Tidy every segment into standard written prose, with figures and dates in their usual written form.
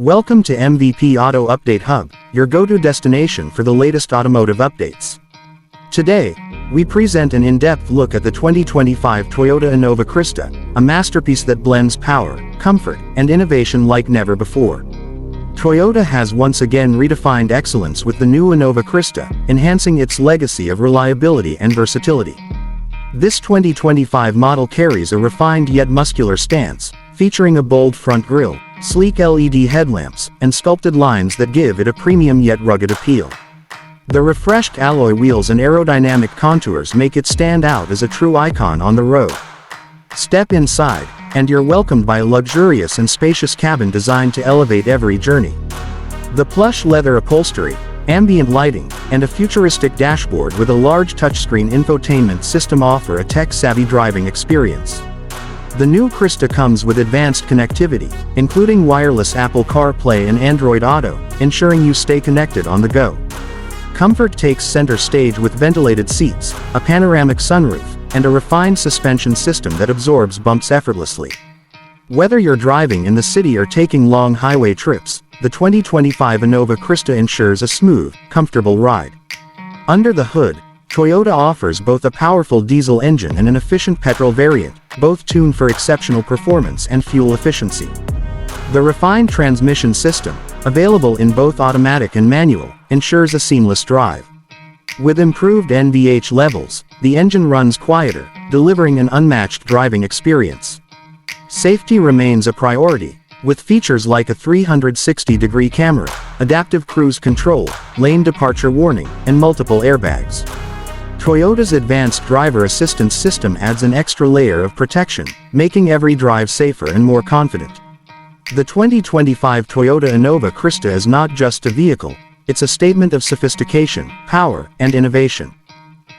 Welcome to MVP Auto Update Hub, your go-to destination for the latest automotive updates. Today, we present an in-depth look at the 2025 Toyota Innova Crysta, a masterpiece that blends power, comfort, and innovation like never before. Toyota has once again redefined excellence with the new Innova Crysta, enhancing its legacy of reliability and versatility. This 2025 model carries a refined yet muscular stance, featuring a bold front grille, sleek LED headlamps, and sculpted lines that give it a premium yet rugged appeal. The refreshed alloy wheels and aerodynamic contours make it stand out as a true icon on the road. Step inside, and you're welcomed by a luxurious and spacious cabin designed to elevate every journey. The plush leather upholstery, ambient lighting, and a futuristic dashboard with a large touchscreen infotainment system offer a tech-savvy driving experience. The new Crysta comes with advanced connectivity, including wireless Apple CarPlay and Android Auto, ensuring you stay connected on the go. Comfort takes center stage with ventilated seats, a panoramic sunroof, and a refined suspension system that absorbs bumps effortlessly. Whether you're driving in the city or taking long highway trips, the 2025 Innova Crysta ensures a smooth, comfortable ride. Under the hood, Toyota offers both a powerful diesel engine and an efficient petrol variant, both tuned for exceptional performance and fuel efficiency. The refined transmission system, available in both automatic and manual, ensures a seamless drive. With improved NVH levels, the engine runs quieter, delivering an unmatched driving experience. Safety remains a priority, with features like a 360-degree camera, adaptive cruise control, lane departure warning, and multiple airbags. Toyota's advanced driver assistance system adds an extra layer of protection, making every drive safer and more confident. The 2025 Toyota Innova Crysta is not just a vehicle, it's a statement of sophistication, power, and innovation.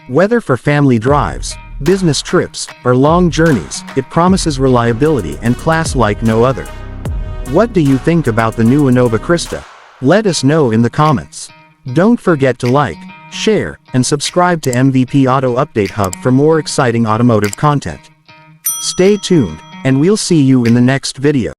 Whether for family drives, business trips, or long journeys, it promises reliability and class like no other. What do you think about the new Innova Crysta? Let us know in the comments. Don't forget to like, share, and subscribe to MVP Auto Update Hub for more exciting automotive content. Stay tuned, and we'll see you in the next video.